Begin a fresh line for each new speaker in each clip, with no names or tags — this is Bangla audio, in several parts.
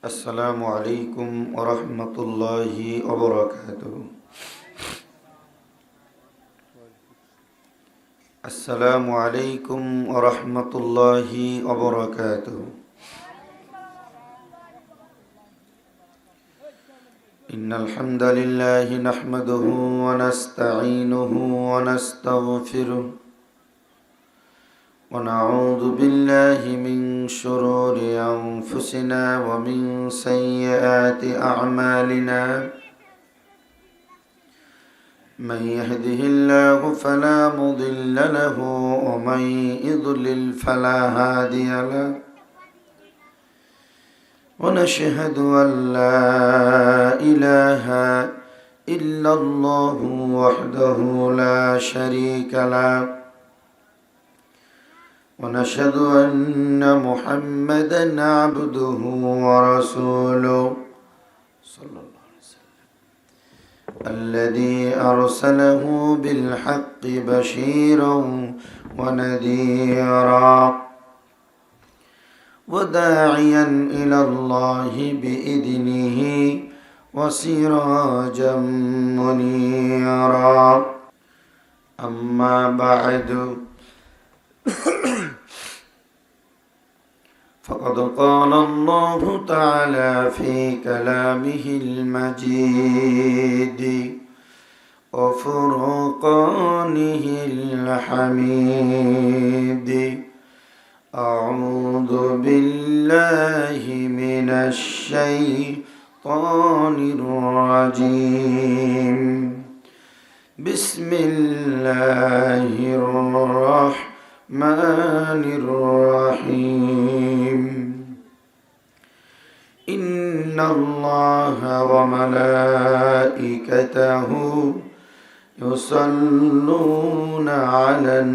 अस्सलामु अलैकुम वरहमतुल्लाहि वबरकातुहू। अस्सलामु अलैकुम वरहमतुल्लाहि वबरकातुहू। इन्नल हम्दलिल्लाहि नहमदुहू व नस्तईनुहु व नस्तगफिरुह व नऊज़ु बिल्लाहि मिन शुरूरि अनफुसिना व मिन सय्यिआति अअमालिना। मन यहदिहिल्लाहु फला मुदिल्ल लहु व मन युद्लिल फला हादिय लहु। व नशहदु अल्ला इलाहा इल्लल्लाहु वहदहु ला शरीक लहु व नशहदु अन्न मुहम्मदन अब्दुहु व रसूलुहु सल्लल्लाहु अलैहि वसल्लम अल्लज़ी अरसलहु बिलहक्कि बशीरन व नज़ीरा व दाइयन इलल्लाहि बिइज़निहि व सिराजम मुनीरा। अम्मा बअदु फ़क़द क़ाल अल्लाहु तआला फ़ी कलामिहिल मजीद व फ़ुरक़ानिहिल हमीद। अऊज़ु बिल्लाहि मिनश शैतानिर रजीम। बिस्मिल्लाहिर रहमानिर रहीम। इन्नल्लाहा व मलाइकतहु युसल्लूना अलन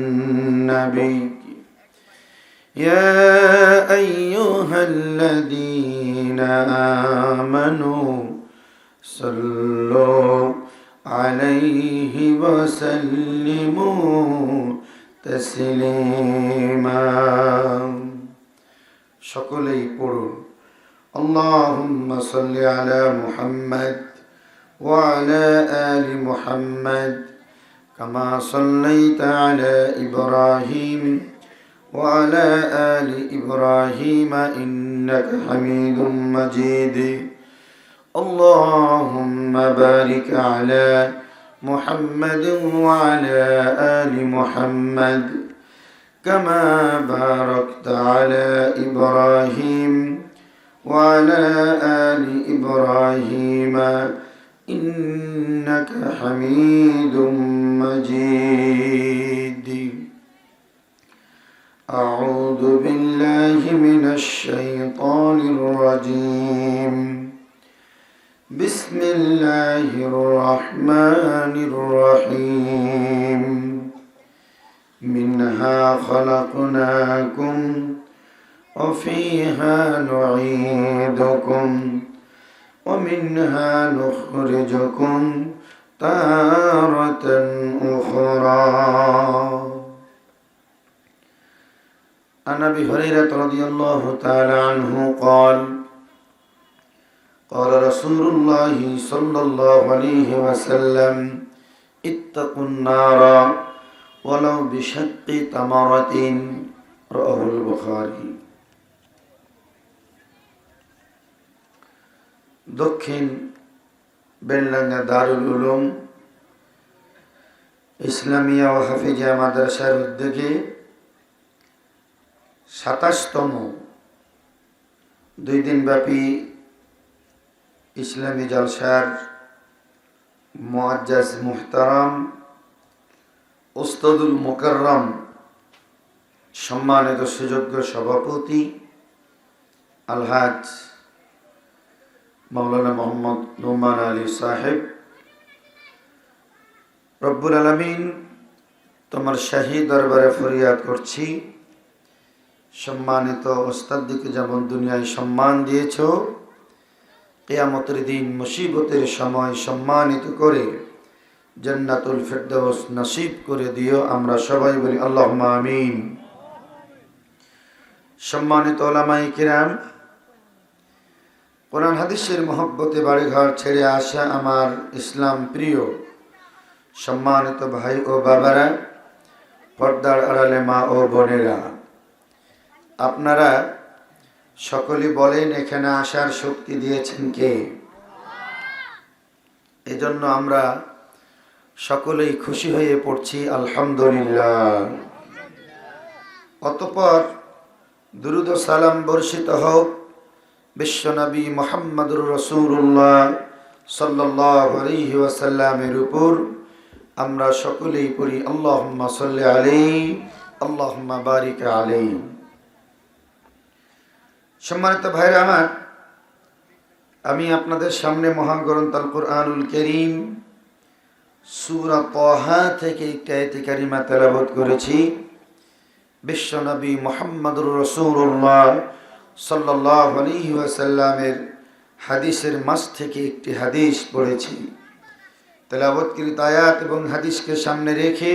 नबी या अय्युहल्लज़ीना आमनू सल्लू अलैहि व सल्लिमू तस्लीमा। সকলেই পড়ুন अल्लाहुम्मा सल्लि अला मुहम्मद व अला आलि मुहम्मद कमा सल्लैता अला इब्राहीम व अला आलि इब्राहीम इन्नका हमीदुम मजीद। अल्लाहुम्मा बारिक अला मुहम्मद व अला आलि मुहम्मद कमा बारकता अला इब्राहीम व अला आलि इब्राहीम इन्नका हमीदुम मजीद। अऊज़ु बिल्लाहि मिनश शैतानिर रजीम। बिस्मिल्लाहिर रहमानिर रहीम। मिन्हा खलक़नाकुम व फ़ीहा नुईदुकुम व मिन्हा नुख़रिजुकुम तारतन उख़रा। अन अबी हुरैरह रज़ियल्लाहु तआला अन्हु क़ाल क़ाल रसूलुल्लाहि सल्लल्लाहु अलैहि वसल्लम इत्तक़ुन नारा वलौ बिशक्कि तमरतिन। रवाहुल बुखारी। दक्षिण बेलडांगा दारुल उलूम इस्लामिया व हाफिजिया माद्रासार उद्योगे ২৭তম ২ দিনব্যাপী ইসলামী জলসার মুআজ্জাজ মুহতারাম উস্তাদুল মুকাররম সম্মানিত সুযোগ্য সভাপতি আলহাজ মাওলানা মোহাম্মদ নোমান আলী সাহেব, রব্বুল আলামিন তোমার শাহী দরবারে ফরিয়াদ করছি, সম্মানিত ওস্তাদকে যেমন দুনিয়ায় সম্মান দিয়েছ, কিয়ামতের দিন মুসিবতের সময় সম্মানিত করে জান্নাতুল ফিরদাউস নসিব করে দিও। আমরা সবাই বলি আল্লাহুম্মা আমিন। সম্মানিত উলামায়ে কিরাম, কোরআন হাদিসের মহব্বতে বাড়িঘর ছেড়ে আসা আমার ইসলাম প্রিয় সম্মানিত ভাই ও বাবারা, পর্দার আড়ালে মা ও বোনেরা, আপনারা সকলেই বলেন এখানে আসার শক্তি দিয়েছেন কে? এজন্য আমরা সকলেই খুশি হয়ে পড়ছি আলহামদুলিল্লাহ। অতঃপর দুরুদ ও সালাম বর্ষিত হোক বিশ্বনবী মুহাম্মদুর রাসূলুল্লাহ সাল্লাল্লাহু আলাইহি ওয়াসাল্লামের উপর। আমরা সকলেই পড়ি আল্লাহুম্মা সাল্লি আলাইহি আল্লাহুম্মা বারিক আলাইহি। সম্মানিত ভাইরা আমার, আমি আপনাদের সামনে মহাগ্রন্থ আল কুরআনুল কারীম সূরা তাহা থেকে একটি আয়াতে কারিমা তেলাওয়াত করেছি। বিশ্বনবী মুহাম্মদুর রাসূলুল্লাহ সাল্লাল্লাহু আলাইহি ওয়াসাল্লামের হাদিসের মাস থেকে একটি হাদিস পড়েছি। তেলাওয়াতকৃত আয়াত এবং হাদিসকে সামনে রেখে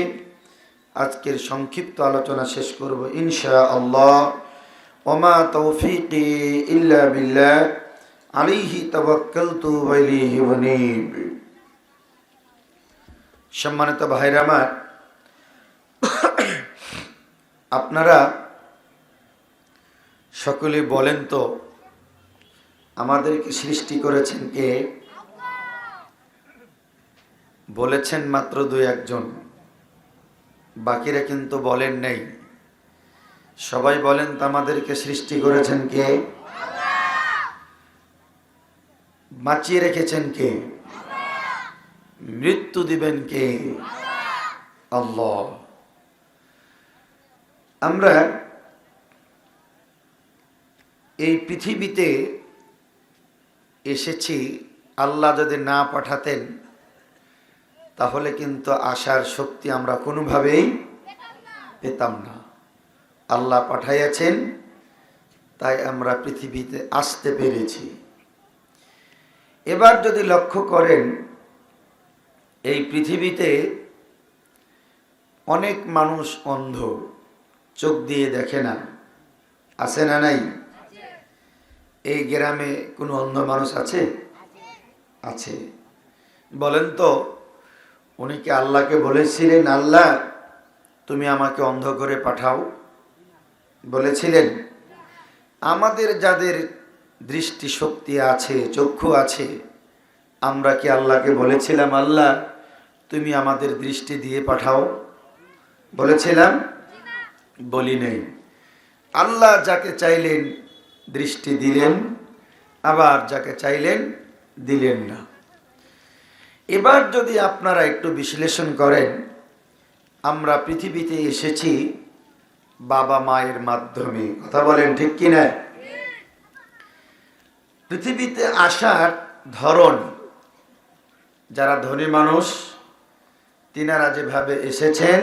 আজকের সংক্ষিপ্ত আলোচনা শেষ করব ইনশাআল্লাহ। ওমা তৌফিকি ইল্লা বিল্লাহ আলাইহি তাওয়াক্কালতু ওয়া ইলাইহি উনীব। সম্মানিত ভাইরা আমার, আপনারা সকলে বলেন তো আমাদেরকে সৃষ্টি করেছেন কে? বলেছেন মাত্র দুই একজন, বাকিরা কিন্তু বলেন নাই। সবাই বলেন তো আমাদেরকে সৃষ্টি করেছেন কে? বাঁচিয়ে রেখেছেন কে? মৃত্যু দিবেন কে? আল্লাহ। আমরা এই পৃথিবীতে এসেছি, আল্লাহ যদি না পাঠাতেন তাহলে কিন্তু আসার শক্তি আমরা কোনোভাবেই পেতাম না। আল্লাহ পাঠাইয়াছেন, তাই আমরা পৃথিবীতে আসতে পেরেছি। এবার যদি লক্ষ্য করেন, এই পৃথিবীতে অনেক মানুষ অন্ধ, চোখ দিয়ে দেখে না। আছে না নাই? এই গ্রামে কোনো অন্ধ মানুষ আছে? আছে। বলেন তো, উনি কি আল্লাহকে বলেছিলেন আল্লাহ তুমি আমাকে অন্ধ করে পাঠাও? বলেছিলেন? আমাদের যাদের দৃষ্টি শক্তি আছে, চক্ষু আছে, আমরা কি আল্লাহকে বলেছিলাম আল্লাহ তুমি আমাদের দৃষ্টি দিয়ে পাঠাও? বলেছিলাম? বলি নাই। আল্লাহ যাকে চাইলেন দৃষ্টি দিলেন, আবার যাকে চাইলেন দিলেন না। এবার যদি আপনারা একটু বিশ্লেষণ করেন, আমরা পৃথিবীতে এসেছি বাবা মায়ের মাধ্যমে। কথা বলেন ঠিক কিনা? পৃথিবীতে আসার ধরন, যারা ধনী মানুষ তিনারা যেভাবে এসেছেন,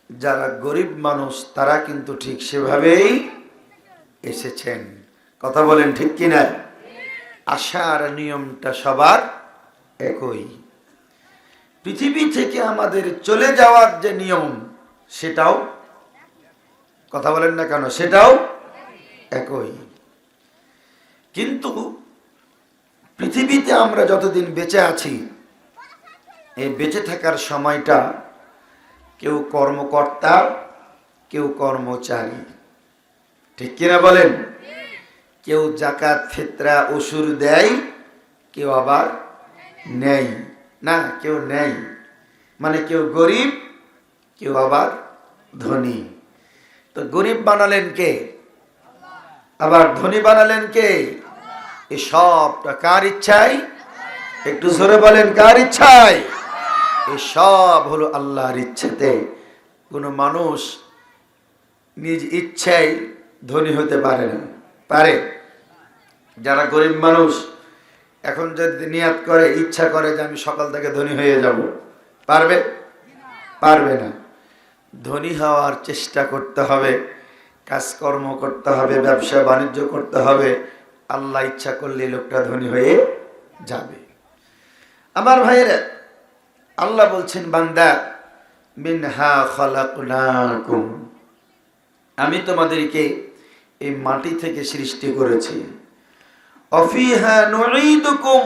যারা গরিব মানুষ তারা কিন্তু ঠিক সেভাবেই এসেছেন। কথা বলেন ঠিক কিনা? আসার নিয়মটা সবার একই। পৃথিবী থেকে আমাদের চলে যাওয়ার যে নিয়ম, সেটাও, কথা বলেন না কেন, সেটাও একই। কিন্তু পৃথিবীতে আমরা যতদিন বেঁচে আছি, এই বেঁচে থাকার সময়টা কেউ কর্মকর্তা, কেউ কর্মচারী। ঠিক কিনা বলেন? কেউ যাকাত ফিতরা উশুর দেয়, কেউ আবার নেই না, কেউ নেই। মানে কেউ গরিব, কেউ আবার ধনী। তো গরিব বানালেন কে? আবার ধনী বানালেন কে? এই সবটা কার ইচ্ছায়? একটু জোরে বলেন, কার ইচ্ছায়? এই সব হলো আল্লাহর ইচ্ছেতে। কোনো মানুষ নিজ ইচ্ছায় ধনী হতে পারে না। পারে? যারা গরিব মানুষ এখন যদি নিয়াত করে, ইচ্ছা করে যে আমি সকাল থেকে ধনী হয়ে যাব, পারবে? পারবে না। ধনী হওয়ার চেষ্টা করতে হবে, কাজকর্ম করতে হবে, ব্যবসা বাণিজ্য করতে হবে। আল্লাহ ইচ্ছা করলে লোকটা ধনী হয়ে যাবে। আমার ভাইয়েরা, আল্লাহ বলছেন বান্দা মিনহা খালাকনাকুম, আমি তোমাদেরকে এই মাটি থেকে সৃষ্টি করেছি। অফিহা নুঈদুকুম,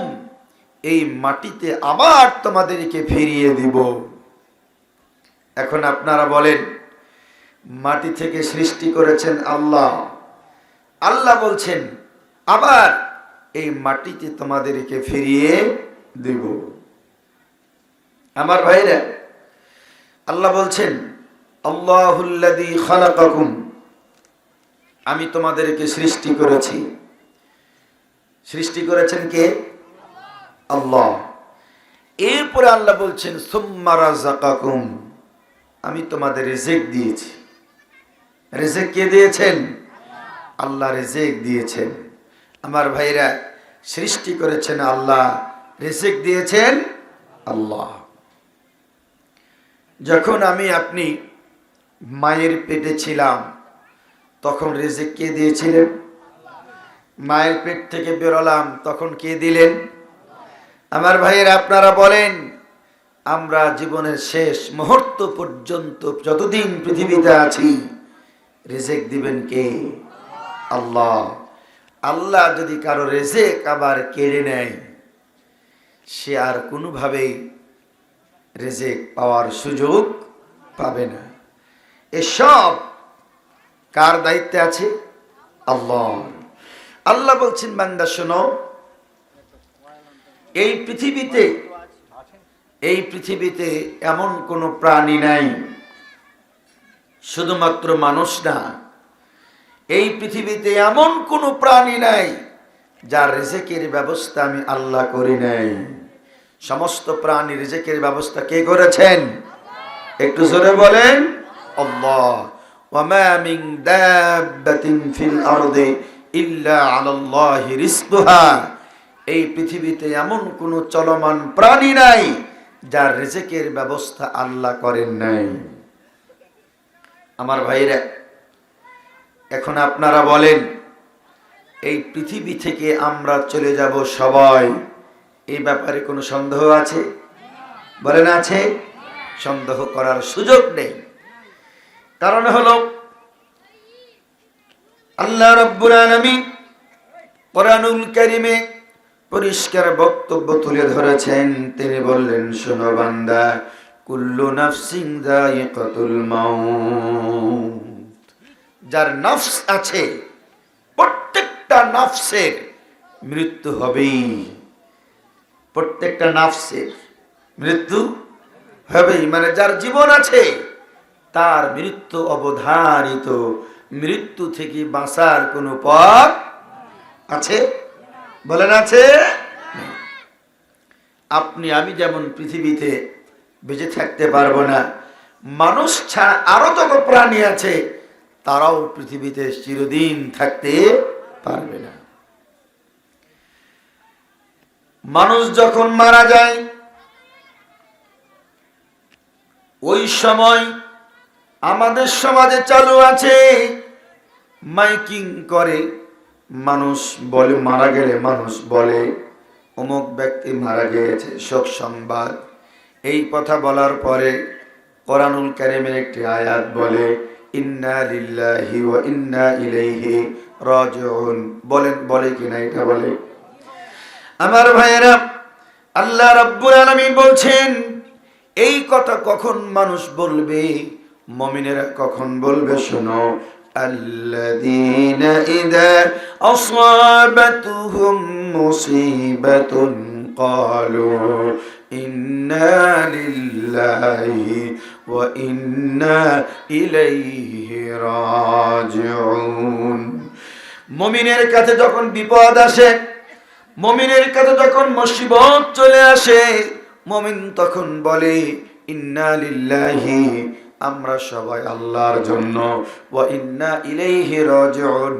এই মাটিতে আবার তোমাদেরকে ফিরিয়ে দিব। এখন আপনারা বলেন, মাটি থেকে সৃষ্টি করেছেন আল্লাহ, আল্লাহ বলছেন আবার এই মাটিতে তোমাদেরকে ফিরিয়ে দিব। আমার ভাইরা, আল্লাহ বলছেন আল্লাহুল্লাযী খালাকাকুম, আমি তোমাদেরকে সৃষ্টি করেছি। সৃষ্টি করেছেন কে? আল্লাহ। এরপরে আল্লাহ বলছেন সুম্মা রাযাকাকুম, আমি তোমাদের রিজিক দিয়েছি। রিজিক কে দিয়েছেন? আল্লাহ রিজিক দিয়েছেন। আমার ভাইরা, সৃষ্টি করেছেন আল্লাহ, রিজিক দিয়েছেন আল্লাহ। যখন আমি আপনি মায়ের পেটে ছিলাম তখন রিজিক কে দিয়েছিলেন? মায়ের পেট থেকে বেরোলাম তখন কে দিলেন? আমার ভাইয়েরা, আপনারা বলেন, আমরা জীবনের শেষ মুহূর্ত পর্যন্ত যতদিন পৃথিবীতে আছি রিজিক দিবেন কে? আল্লাহ। আল্লাহ যদি কারো রিজিক আবার কেড়ে নেয়, সে আর কোনোভাবেই রিজিক পাওয়ার সুযোগ পাবে না। এসব কার দায়িত্বে আছে? আল্লাহ। আল্লাহ বলছেন, বান্দা শোনো, এই পৃথিবীতে এমন কোন প্রাণী নাই, শুধুমাত্র মানুষ না, এই পৃথিবীতে এমন কোন প্রাণী নাই যার রিজিকের ব্যবস্থা আমি আল্লাহ করি নাই। সমস্ত প্রাণী রিজিকের ব্যবস্থা কে করেছেন? একটু জোরে বলেন, আল্লাহ। ওয়ামা মিন দাব্বাতিন ফিল আরদি ইল্লা আলাল্লাহি রিজকুহা, এই পৃথিবীতে এমন কোন চলমান প্রাণী নাই যার রিজিকের ব্যবস্থা আল্লাহ করেন নাই। আমার ভাইরা, এখন আপনারা বলেন, এই পৃথিবী থেকে আমরা চলে যাব সবাই, এই ব্যাপারে কোনো সন্দেহ আছে? বলেন, আছে? সন্দেহ করার সুযোগ নেই। কারণ হলো আল্লাহ রাব্বুল আলামিন কোরআনুল কারীমে পরিষ্কার বক্তব্য তুলে ধরেছেন। তিনি বললেন, শোনো বান্দা, কুল্লু নাফসিন যায়িকাতুল মাউত, যার নফস আছে প্রত্যেকটা নফসের মৃত্যু হবেই। প্রত্যেকটা নফসের মৃত্যু হবেই, মানে যার জীবন আছে তার মৃত্যু অবধারিত। মৃত্যু থেকে বাঁচার কোনো পথ আছে? বলেন, আছে? আপনি আমি যেমন পৃথিবীতে বেঁচে থাকতে পারবো না, মানুষ ছাড়া আরো যত প্রাণী আছে তারাও পৃথিবীতে চিরদিন থাকতে পারবে না। মানুষ যখন মারা যায়, ওই সময় আমাদের সমাজে চালু আছে, মাইকিং করে মানুষ বলে, মারা গেলে মানুষ বলে অমুক ব্যক্তি মারা গিয়েছে, শোক সংবাদ। এই কথা বলার পরে কোরআনুল কারীমের একটি আয়াত বলে, ইন্না লিল্লাহি ওয়া ইন্না ইলাইহি রাজিউন। বলেন, বলে কিনা? এটা বলে। আমার ভাইয়েরা, আল্লাহ রাব্বুল আলামিন বলছেন, এই কথা কখন মানুষ বলবে? মুমিনেরা কখন বলবে? শোনো, আল্লাযীনা ইযা আসাবাতুহুম মুসিবাতুন ক্বালু ইন্না লিল্লাহি ওয়া ইন্না ইলাইহি রাজিউন। মুমিনের কাছে যখন বিপদ আসে, মুমিনের কাছে যখন মুসিবত চলে আসে, মুমিন তখন বলে ইন্না লিল্লাহি, আমরা সবাই আল্লাহর জন্য, ওয়া ইন্না ইলাইহি রাজিউন,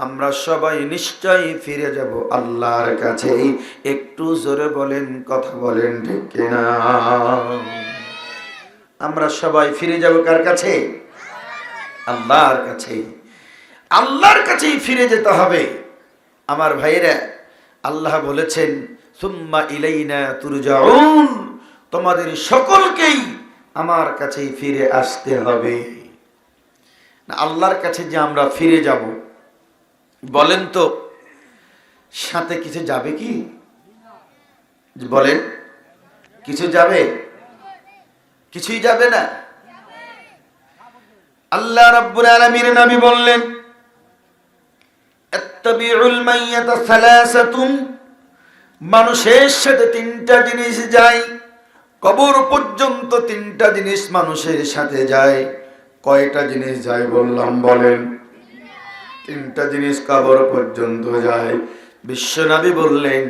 আমরা সবাই নিশ্চয়ই ফিরে যাব আল্লাহর কাছে। একটু জোরে বলেন, কথা বলেন ঠিক কিনা? আমরা সবাই ফিরে যাব কার কাছে? আল্লাহর কাছে। আল্লাহর কাছেই ফিরে যেতে হবে। আমার ভাইয়েরা, আল্লাহ বলেছেন, সুম্মা ইলাইনা তুরজাউন, তোমাদের সকলকেই আমার কাছেই ফিরে আসতে হবে। না, আল্লাহর কাছে যে আমরা ফিরে যাব, বলেন তো সাথে কিছু যাবে কি? বলেন, কিছু যাবে? কিছুই যাবে না। আল্লাহ রাব্বুল আলামিন নবী বললেন, ইত্তাবিউল মাইয়াতা সালাসাতুন, মানুষের সাথে তিনটা জিনিস যায়, কবর পর্যন্ত তিনটা জিনিস মানুষের সাথে যায়। কয়টা জিনিস যায় বললাম? বলেন। তিনটা জিনিস কবর পর্যন্ত যায়। বিশ্বনবী বললেন,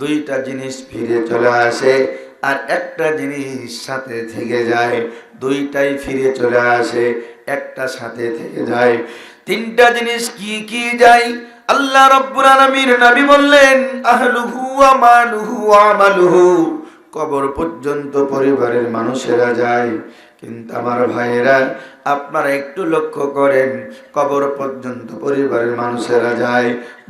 দুইটা জিনিস ফিরে চলে আসে আর একটা জিনিস সাথে থেকে যায়। দুইটাই ফিরে চলে আসে, একটা সাথে থেকে যায়। তিনটা জিনিস কি কি যায়? আল্লাহ রাব্বুল আলামিন নবী বললেন, আহলুহু ওয়া মালুহু ওয়া আমালুহু, কবর পর্যন্ত পরিবারের মানুষেরা যায়। কিন্তু আমার ভাইয়েরা, আপনারা একটু লক্ষ্য করেন, কবর পর্যন্ত পরিবারের মানুষেরা যায়,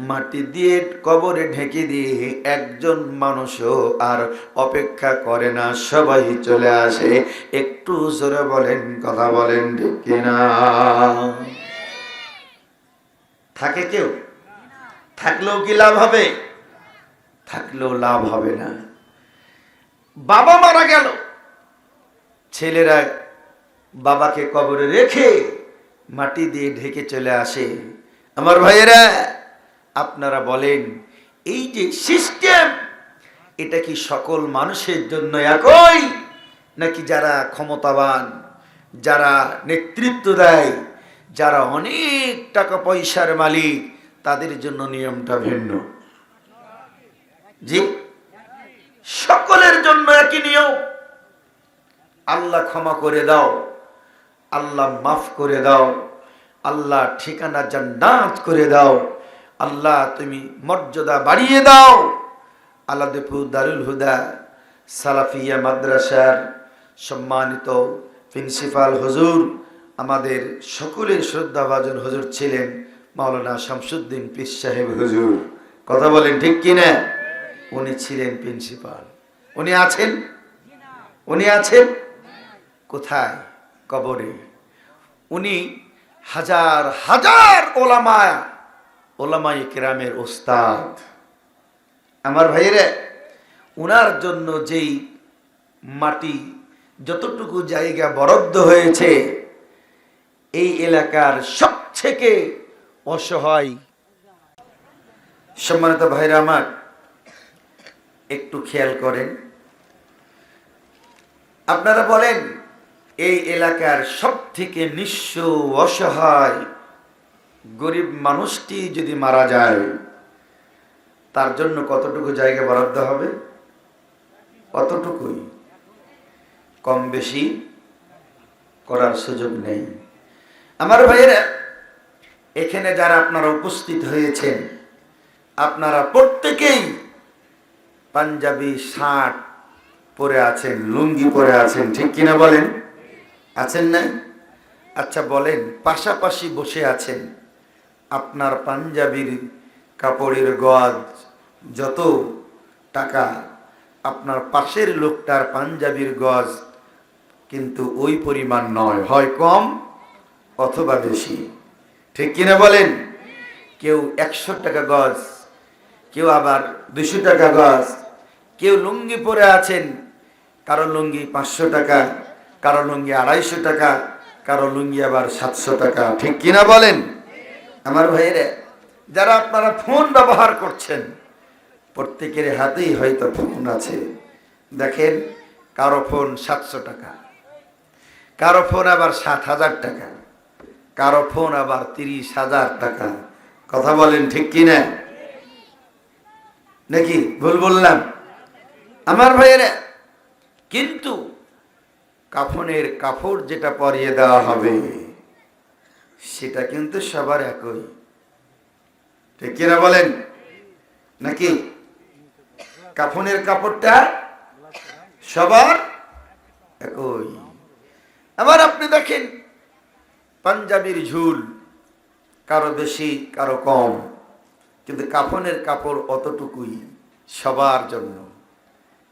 মাটি দিয়ে কবরে ঢেকে দিয়ে একজন মানুষও আর অপেক্ষা করে না, সবাই চলে আসে। একটু জোরে বলেন, কথা বলেন ঠিক কিনা? থাকে কেউ? থাকলেও কি লাভ হবে? থাকলেও লাভ হবে না। বাবা মারা গেল, ছেলেরা বাবাকে কবরে রেখে মাটি দিয়ে ঢেকে চলে আসে। আমার ভাইয়েরা, আপনারা বলেন, এই যে সিস্টেম, এটা কি সকল মানুষের জন্য একই, নাকি যারা ক্ষমতাবান, যারা নেতৃত্ব দেয়, যারা অনেক টাকা পয়সার মালিক, তাদের জন্য নিয়মটা ভিন্ন? জি, সকলের জন্য একই নিয়ম। আল্লাহ ক্ষমা করে দাও, আল্লাহ মাফ করে দাও, আল্লাহ ঠিকানা জান্নাত করে দাও, আল্লাহ তুমি মর্যাদা বাড়িয়ে দাও। আলাদপুর দারুল হুদা সালাফিয়া মাদ্রাসার সম্মানিত প্রিন্সিপাল হুজুর, আমাদের সকলের শ্রদ্ধাভাজন হুজুর ছিলেন মাওলানা শামসুদ্দিন পীর সাহেব হুজুর। কথা বলেন ঠিক কিনা? উনি ছিলেন প্রিন্সিপাল। উনি আছেন? উনি আছেন কোথায়? কবরে। উনি হাজার হাজার ওলামায়ে কেরামের ওস্তাদ। আমার ভাইয়েরা, উনার জন্য যেই মাটি, যতটুকু জায়গা বরাদ্দ হয়েছে, এই এলাকার সবথেকে অসহায়। সম্মানিত ভাইরা আমার, একটু খেয়াল করেন, আপনারা বলেন, এই এলাকার সবথেকে নিঃস্ব অসহায় গরিব মানুষটি যদি মারা যায়, তার জন্য কতটুকু জায়গা বরাদ্দ হবে? কতটুকুই, কম বেশি করার সুযোগ নেই। আমার ভাইয়েরা, এখানে যারা আপনারা উপস্থিত হয়েছেন, আপনারা প্রত্যেকেই পাঞ্জাবি শার্ট পরে আছেন, লুঙ্গি পরে আছেন, ঠিক কিনা বলেন? আছেন না? আচ্ছা বলেন, পাশাপাশি বসে আছেন, আপনার পাঞ্জাবির কাপড়ের গজ যত টাকা, আপনার পাশের লোকটার পাঞ্জাবির গজ কিন্তু ওই পরিমাণ নয়, হয় কম অথবা বেশি, ঠিক কিনা বলেন? কেউ 100 টাকা গজ, কেউ আবার 200 টাকা গজ। কেউ লুঙ্গি পরে আছেন, কারো লুঙ্গি 500 টাকা, কারো লুঙ্গি 250 টাকা, কারো লুঙ্গি আবার 700 টাকা, ঠিক কিনা বলেন? আমার ভাইয়েরা, যারা আপনারা ফোন ব্যবহার করছেন, প্রত্যেকের হাতেই হয়তো ফোন আছে। দেখেন, কারো ফোন 700 টাকা, কারো ফোন আবার 7,000 টাকা, কারো ফোন আবার 30,000 টাকা। কথা বলেন ঠিক কিনা? নাকি ভুল বললাম? আমার ভাইয়েরা, কিন্তু কাফনের কাপড় যেটা পরিয়ে দেওয়া হবে, সেটা কিন্তু সবার একই, ঠিক কিনা বলেন? নাকি কাফনের কাপড়টা সবার একই? আবার আপনি দেখেন, পাঞ্জাবির ঝুল কারো বেশি কারো কম, কিন্তু কাফনের কাপড় অতটুকুই সবার জন্য।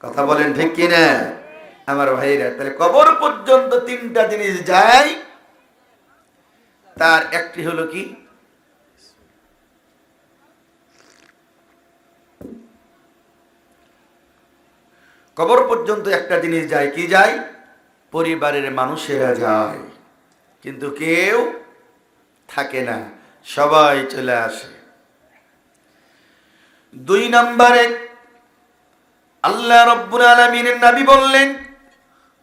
কথা বলেন ঠিক কিনা? আমার ভাইরা, তাহলে কবর পর্যন্ত তিনটা জিনিস যায়, তার একটি হলো কি? কবর পর্যন্ত একটা জিনিস যায়, কি যায়? পরিবারের মানুষেরা যায়, কিন্তু কেউ থাকে না, সবাই চলে আসে। 2 নম্বরে আল্লাহ রাব্বুল আলামিনের নবী বললেন,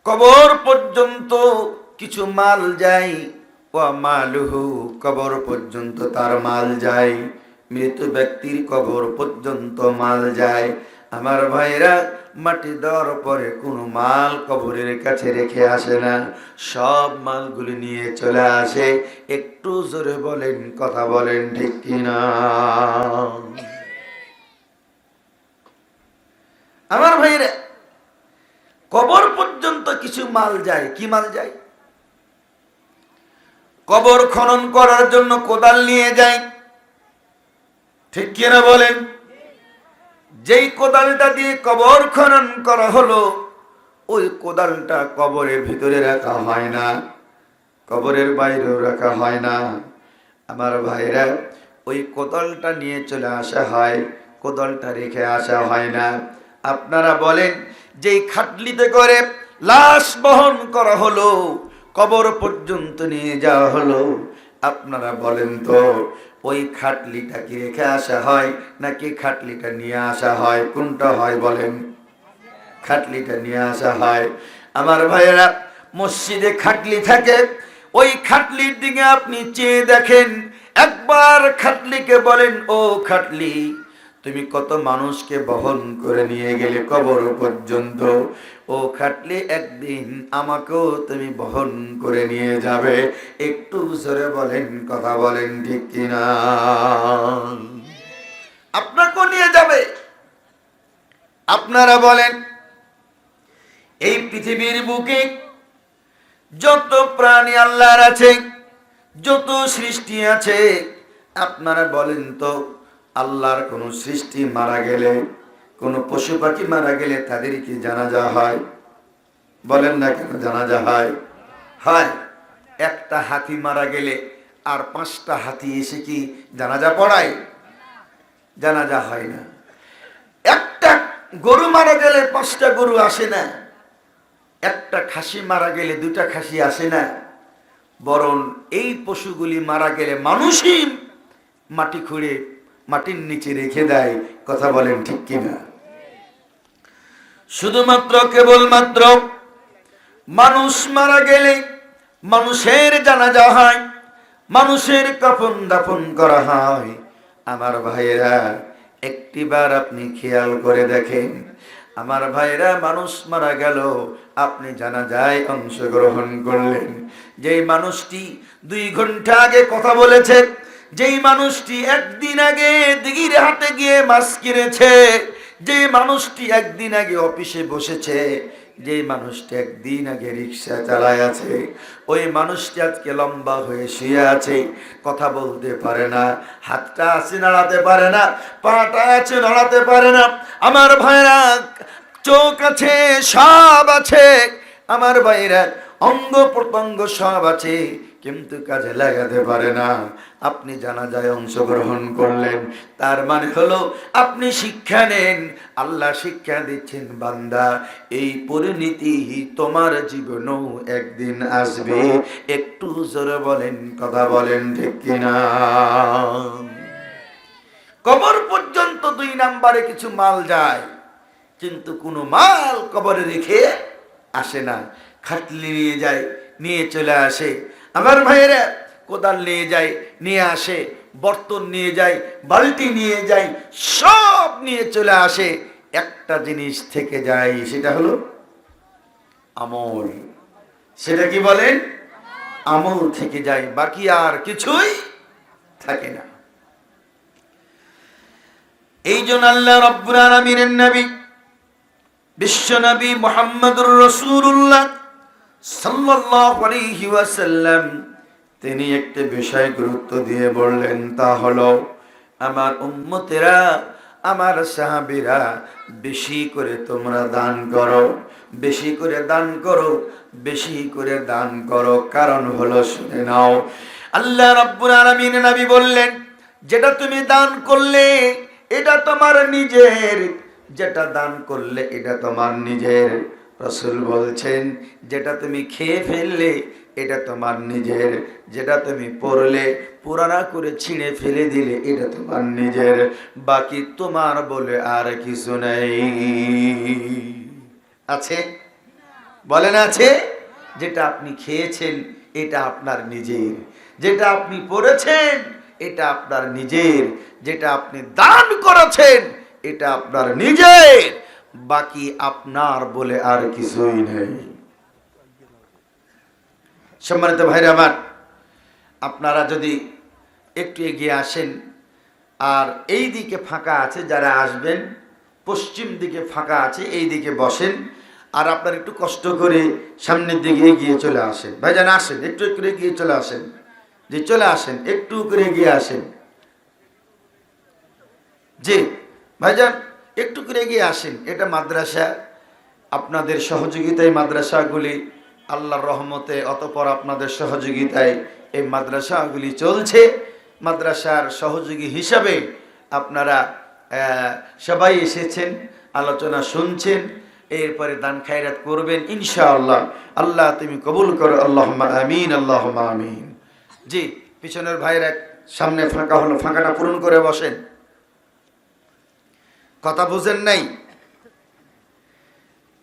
কবর পর্যন্ত কিছু মাল যায়, ওয়া মালুহু, কবর পর্যন্ত তার মাল যায়। মৃত ব্যক্তির কবর পর্যন্ত মাল যায়। আমার ভাইরা, মাটি দেওয়ার পরে কোনো মাল কবরের কাছে রেখে আসে না, সব মালগুলি নিয়ে চলে আসে। একটু জোরে বলেন, কথা বলেন ঠিক কিনা? আমার ভাইরা, কবর পর্যন্ত কিছু মাল যায়। কি মাল যায়? কবর খনন করার জন্য কোদাল নিয়ে যায়, ঠিক কিনা বলেন? যেই কোদালটা দিয়ে কবর খনন করা হলো, ওই কোদালটা কবরের ভিতরে রাখা হয় না, কবরের বাইরেও রাখা হয় না। আমার ভাইরা, ওই কোদালটা নিয়ে চলে আসা হয়, কোদালটা রেখে আসা হয় না। আপনারা বলেন, যেই খাটলিতে করে লাশ বহন করা হলো, কবর পর্যন্ত নিয়ে যাওয়া হলো, আপনারা বলেন তো, ওই খাটলিটা কি রেখে আসা হয় নাকি খাটলিটা নিয়ে আসা হয়? কোনটা হয় বলেন? খাটলিটা নিয়ে আসা হয়। আমার ভাইয়েরা, মসজিদে খাটলি থাকে, ওই খাটলির দিকে আপনি চেয়ে দেখেন, একবার খাটলিকে বলেন, ও খাটলি, তুমি কত মানুষকে বহন করে নিয়ে গেলে কবর পর্যন্ত, ও খাটলি, একদিন আমাকেও তুমি বহন করে নিয়ে যাবে। একটু জোরে বলেন, কথা বলেন ঠিক কিনা? আপনাকেও নিয়ে যাবে। আপনারা বলেন, এই পৃথিবীর বুকে যত প্রাণী আল্লাহর আছে, যত সৃষ্টি আছে, আপনারা বলেন তো, আল্লাহর কোন সৃষ্টি মারা গেলে, কোন পশু পাখি মারা গেলে তাদের কি জানাজা হয়? বলেন না কেন জানাজা হয়? হয়। একটা হাতি মারা গেলে আর 5টা হাতি এসে কি জানাজা পড়ায়? জানাজা হয় না। একটা গরু মারা গেলে 5টা গরু আসে না। একটা খাসি মারা গেলে 2টা খাসি আসে না। বরং এই পশুগুলি মারা গেলে মানুষই মাটি খুঁড়ে মাটির নিচে রেখে দেয়। কথা বলেন ঠিক কিনা? শুধুমাত্র কেবলমাত্র মানুষ মারা গেলে মানুষের জানাজা হয়, মানুষের কাফন দাফন করা হয়। আমার ভাইয়েরা, একটিবার আপনি খেয়াল করে দেখেন, আমার ভাইরা, মানুষ মারা গেল, আপনি জানাজায় অংশগ্রহণ করলেন। যেই মানুষটি 2 ঘন্টা আগে কথা বলেছে, যেই মানুষটি একদিন আগে দিঘির হাটে গিয়ে মাছ কিনেছে, যে মানুষটি একদিন আগে অফিসে বসেছে, যে মানুষটি একদিন আগে রিক্সা চালায় আছে, ওই মানুষটি আজকে লম্বা হয়ে শুয়ে আছে, কথা বলতে পারে না, হাতটা আছে নাড়াতে পারে না, পাটা আছে নাড়াতে পারে না। আমার ভাইরা, চোখ আছে, সব আছে, আমার ভাইরা, অঙ্গ প্রত্যঙ্গ সব আছে, কিন্তু কাজে লাগাতে পারে না। আপনি জানাজায় অংশগ্রহণ করলেন, তার মানে হলো আপনি শিক্ষা নেন। আল্লাহ শিক্ষা দিচ্ছেন, বান্দা, এই পরিণতি তোমার জীবনেও একদিন আসবে। একটু জোরে বলেন, কথা বলেন ঠিক কিনা? কবর পর্যন্ত 2 নম্বরে কিছু মাল যায়, কিন্তু কোনো মাল কবরে রেখে আসে না। খাটলি নিয়ে যায়, নিয়ে চলে আসে। আমার ভাইয়েরা, কোদাল নিয়ে যায়, নিয়ে আসে, বর্তন নিয়ে যায়, বালতি নিয়ে যায়, সব নিয়ে চলে আসে। একটা জিনিস থেকে যায়, সেটা হলো আমল। সেটা কি বলেন? আমল থেকে যায়, বাকি আর কিছুই থাকে না। এই জন্য আল্লাহ রাব্বুল আলামিনের নবী, বিশ্ব নবী মুহাম্মদুর রাসূলুল্লাহ সাল্লাল্লাহু আলাইহি ওয়াসাল্লাম, তিনি একটা বিষয় গুরুত্ব দিয়ে বললেন, তা হলো, আমার উম্মতেরা, আমার সাহাবীরা, বেশি করে তোমরা দান করো, বেশি করে দান করো, বেশি করে দান করো। কারণ হলো, শুনে নাও, আল্লাহ রাব্বুল আলামিন নবী বললেন, যেটা তুমি দান করলে এটা তোমার নিজের, যেটা দান করলে এটা তোমার নিজের। রাসূল বলছেন যেটা তুমি খেয়ে ফেললে এটা তোমার নিজের, যেটা তুমি পড়লে পুরানা করে ছিঁড়ে ফেলে দিলে এটা তোমার নিজের, বাকি তোমার বলে আর কিছু নাই। আছে? বলেন আছে? যেটা আপনি খেয়েছেন এটা আপনার নিজের, যেটা আপনি পড়েছেন এটা আপনার নিজের, যেটা আপনি দান করেছেন এটা আপনার নিজের, বাকি আপনার বলে আর কিছুই নেই। সম্মানিত ভাইরা আমার, আপনারা যদি একটু এগিয়ে আসেন, আর এই দিকে ফাঁকা আছে, যারা আসবেন পশ্চিম দিকে ফাঁকা আছে, এই দিকে বসেন। আর আপনারা একটু কষ্ট করে সামনের দিকে এগিয়ে চলে আসেন। ভাইজান আসেন, একটু একটু এগিয়ে চলে আসেন, জি চলে আসেন, একটু করে এগিয়ে আসেন। জি ভাইজান একটু করে এগিয়ে আসেন। এটা মাদ্রাসা, আপনাদের সহযোগিতায় মাদ্রাসাগুলি, আল্লাহর রহমতে অতঃপর আপনাদের সহযোগিতায় এই মাদ্রাসাগুলি চলছে। মাদ্রাসার সহযোগী হিসাবে আপনারা সবাই এসেছেন, আলোচনা শুনছেন, এরপরে দান খায়রাত করবেন ইনশাআল্লাহ। আল্লাহ তুমি কবুল করো, আল্লাহুম্মা আমিন, আল্লাহুম্মা আমিন। জি পিছনের ভাইরা, সামনে ফাঁকা হলো, ফাঁকাটা পূরণ করে বসেন। কথা বুঝেন নাই?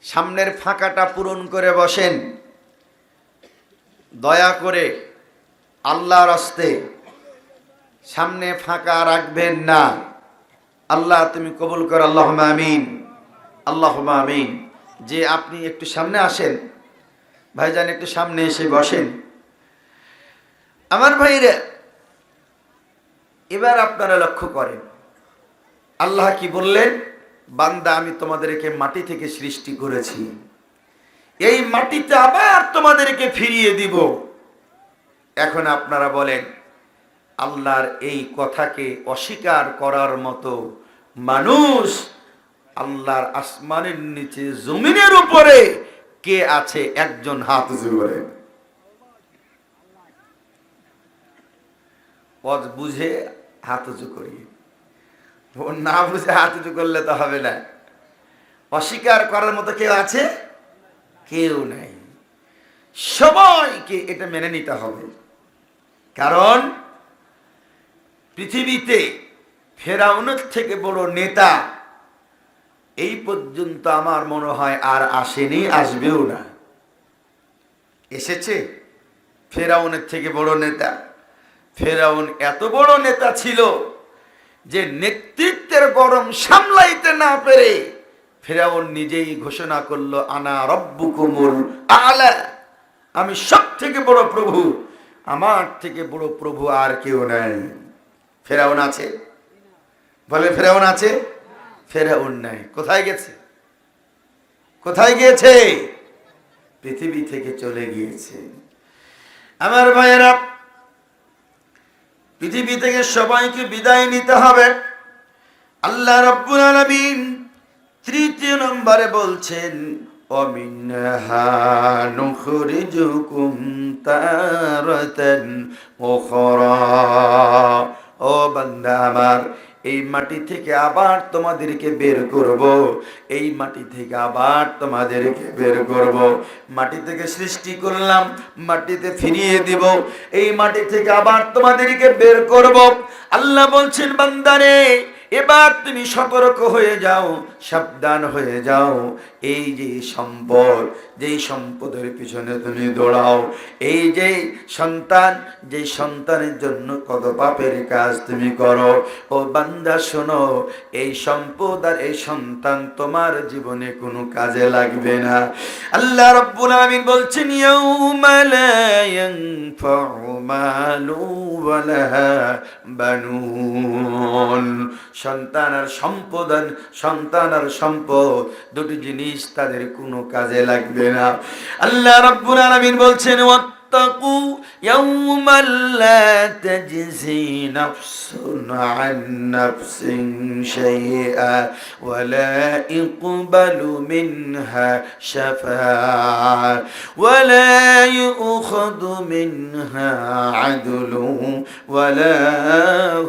সামনের ফাঁকাটা পূরণ করে বসেন দয়া করে, আল্লাহর হস্তে সামনে ফাঁকা রাখবেন না। আল্লাহ তুমি কবুল করো, আল্লাহুম্মা আমিন, আল্লাহুম্মা আমিন। যে আপনি একটু সামনে আসেন ভাইজান, একটু সামনে এসে বসেন। আমার ভাইরা, এবার আপনারা লক্ষ্য করেন আল্লাহ কি বললেন, বান্দা আমি তোমাদেরকে মাটি থেকে সৃষ্টি করেছি, এই মাটিতে আবার তোমাদেরকে ফিরিয়ে দিব। এখন আপনারা বলেন আল্লাহর এই কথাকে অস্বীকার করার মতো মানুষ আল্লাহর আসমানের নিচে জমিনের উপরে কে আছে? একজন হাত উঁচু করে। পথ বুঝে হাত উঁচু করি, না বুঝে হাত উঁচু করলে তো হবে না। অস্বীকার করার মতো কেউ আছে? কেউ নাই। সবাইকে এটা মেনে নিতে হবে, কারণ পৃথিবীতে ফেরাউনের থেকে বড় নেতা এই পর্যন্ত আমার মনে হয় আর আসেনি, আসবেও না। এসেছে ফেরাউনের থেকে বড় নেতা? ফেরাউন এত বড় নেতা ছিল যে নেতৃত্বের গরম সামলাইতে না পেরে ফেরাউন নিজেই ঘোষণা করলো, আনা রব্বুকুমুল আলা, আমি সব থেকে বড় প্রভু, আমার থেকে বড় প্রভু আর কেউ নাই। ফেরাউন আছে? বলে ফেরাউন আছে? ফেরাউন নাই। কোথায় গেছে? কোথায় গিয়েছে? পৃথিবী থেকে চলে গিয়েছে। আমার ভাইয়েরা, পৃথিবী থেকে সবাইকে বিদায় নিতে হবে। আল্লাহ রাব্বুল আলামিন তৃতীয় নম্বরে বলছেন, ওয়ামিনহা নুখরিজুকুম তারাতান উখরা। ও বান্দা আমার, এই মাটি থেকে আবার তোমাদেরকে বের করব, এই মাটি থেকে আবার তোমাদেরকে বের করব। মাটি থেকে সৃষ্টি করলাম, মাটিতে ফিরিয়ে দিব, এই মাটি থেকে আবার তোমাদেরকে বের করব। আল্লাহ বলছেন, বান্দারে এবার তুমি সতর্ক হয়ে যাও, সাবধান হয়ে যাও। এই যে সম্পদ, যেই সম্পদের পিছনে তুমি দৌড়াও, এই যে সন্তান, যে সন্তানের জন্য কত পাপের কাজ তুমি করো, ও বান্দা শোনো, এই সম্পদ আর এই সন্তান তোমার জীবনে কোনো কাজে লাগবে না। আল্লাহ রাব্বুল আলামিন বলছেন, ইয়াউমা লা ইয়ানফাউ মালু ওয়ালা বানুন। সন্তান আর সম্পদ, সন্তান আর সম্পদ দুটি জিনিস তাদের কোনো কাজে লাগবে না। আল্লাহ রাব্বুল আলামিন বলছেন, ওয়াত্তাকু ইয়াওমান লা তাজজি নাফসুন আন নাফসিন শাইআ ওয়া লা ইকবালু মিনহা শাফাআ ওয়া লা ইউখাযু মিনহা আদলুন ওয়া লা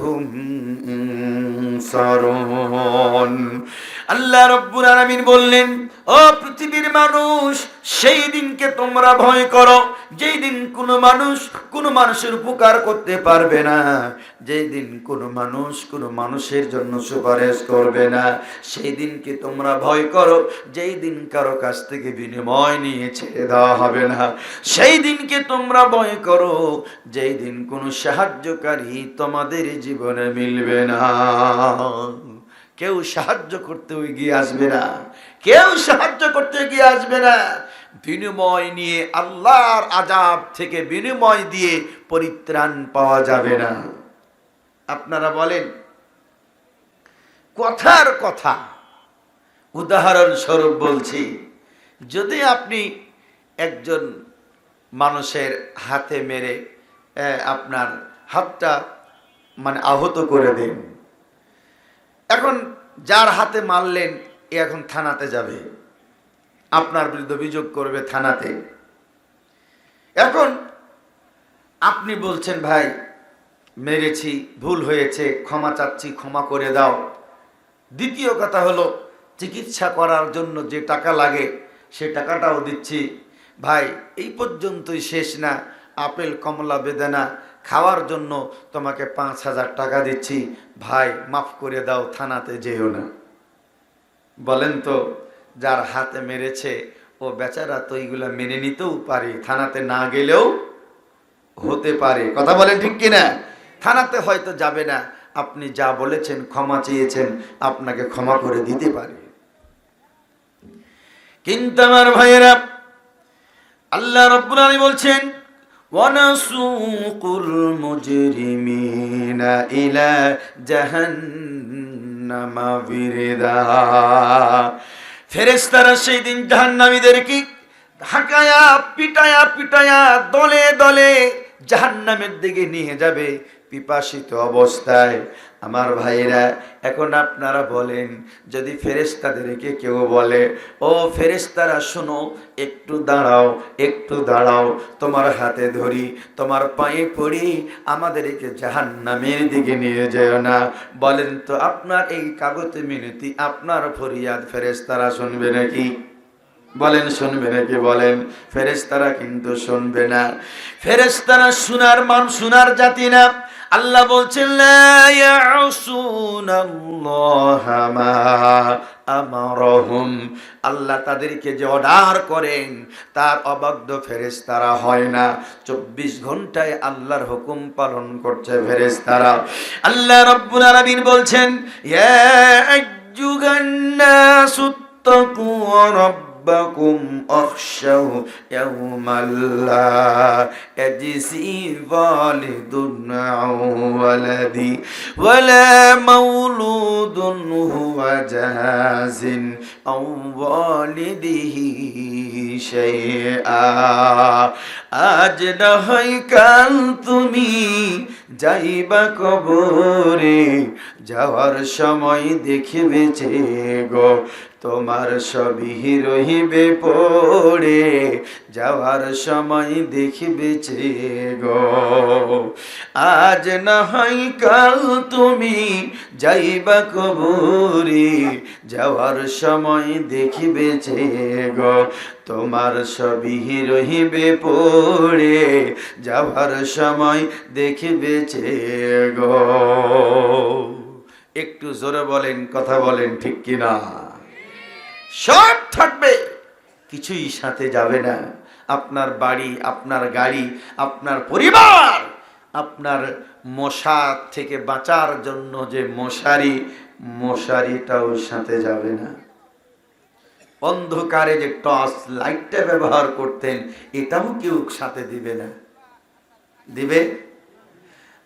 হুম সারুন। আল্লাহ রাব্বুল আলামিন বললেন, ও পৃথিবীর মানুষ, সেই দিনকে তোমরা ভয় করো যেই দিন কোনো মানুষের উপকার করতে পারবে না, যেই দিন কোনো মানুষের জন্য সুপারিশ করবে না। সেই দিনকে তোমরা ভয় করো যেই দিন কারো কাছ থেকে বিনিময় নিয়ে ছেড়ে দেওয়া হবে না। সেই দিনকে তোমরা ভয় করো যেই দিন কোনো সাহায্যকারী তোমাদের জীবনে মিলবে না। কেউ সাহায্য করতে এগিয়ে আসবে না, কেউ সাহায্য করতে এগিয়ে আসবে না। বিনিময় নিয়ে, আল্লাহর আযাব থেকে বিনিময় দিয়ে পরিত্রাণ পাওয়া যাবে না। আপনারা বলেন, কথার কথা উদাহরণস্বরূপ বলছি, যদি আপনি একজন মানুষের হাতে মেরে আপনার হাতটা আহত করে দেন, এখন যার হাতে মারলেন এ এখন থানাতে যাবে, আপনার বিরুদ্ধে অভিযোগ করবে থানাতে। এখন আপনি বলছেন, ভাই মেরেছি, ভুল হয়েছে, ক্ষমা চাচ্ছি, ক্ষমা করে দাও। দ্বিতীয় কথা হলো, চিকিৎসা করার জন্য যে টাকা লাগে সে টাকাটাও দিচ্ছি। ভাই এই পর্যন্তই শেষ না, আপেল কমলা বেদানা খাওয়ার জন্য তোমাকে 5,000 টাকা দিচ্ছি, ভাই মাফ করে দাও, থানাতে যেও না। বলেন তো, যার হাতে মেরেছে ও বেচারা তো এইগুলা মেনে নিতেও পারে, থানাতে না গেলেও হতে পারে। কথা বলেন ঠিক কিনা? থানাতে হয়তো যাবে না, আপনি যা বলেছেন, ক্ষমা চেয়েছেন, আপনাকে ক্ষমা করে দিতে পারে। কিন্তু আমার ভাইয়েরা, আল্লাহ রাব্বুল আলামিন বলছেন, ওয়ানাসুকুল মুজরিমিনা ইলা জাহান্নামা বিরদা। ফেরেশতারা সেই দিন জাহান্নামীদেরকে ঢাকায়া পিটায়া দলে দলে জাহান্নামের দিকে নিয়ে যাবে পিপাসিত অবস্থায়। আমার ভাইরা, এখন আপনারা বলেন, যদি ফেরেশতাদেরকে কেউ বলে, ও ফেরেশতারা শোনো, একটু দাঁড়াও, তোমার হাতে ধরি, তোমার পায়ে পড়ি, আমাদেরকে জাহান্নামের দিকে নিয়ে যেও না। বলেন তো, আপনার এই কাগজে মিনতি, আপনার ফরিয়াদ ফেরেশতারা শুনবে নাকি? বলেন শুনবে নাকি? বলেন। ফেরেশতারা কিন্তু শুনবে না। ফেরেশতারা শোনার জাতি না। আল্লাহ বলছেন, লা ইয়াসুনাল্লাহা মা আমারহুম। আল্লাহ তাদেরকে যে অর্ডার করেন তার অবাধ্য ফেরেশতারা হয় না। 24 ঘন্টায় আল্লাহর হুকুম পালন করছে ফেরেশতারা। আল্লাহ রাব্বুল আলামিন বলছেন, ইয়া আইয়ুহান নাসু তাকু ربكم اخشوا يوما لا يجزي والد عن ولده ولا مولود هو جاز عن والده شيئا। আজ না হয় কাল তুমি যাইবা কবরে, যাওয়ার সময় দেখিবেছে গো তোমার সবই রহিবে পড়ে, যাওয়ার সময় দেখিবেছে গো। আজ না হয় কাল তুমি যাইবা কবরে, যাওয়ার সময় দেখিবেছে গো তোমার সবই রহিবে পড়ে, যাওয়ার সময় দেখিবেছে গো। একটু জোরে বলেন, কথা বলেন ঠিক কিনা? সব থাকবে, কিছুই সাথে যাবে না। আপনার বাড়ি, আপনার গাড়ি, আপনার পরিবার, আপনার মশা থেকে বাঁচার জন্য যে মশারিটাও সাথে যাবে না। অন্ধকারে যে টর্চ লাইটটা ব্যবহার করতেন এটাও কেউ সাথে দিবে না। দিবে?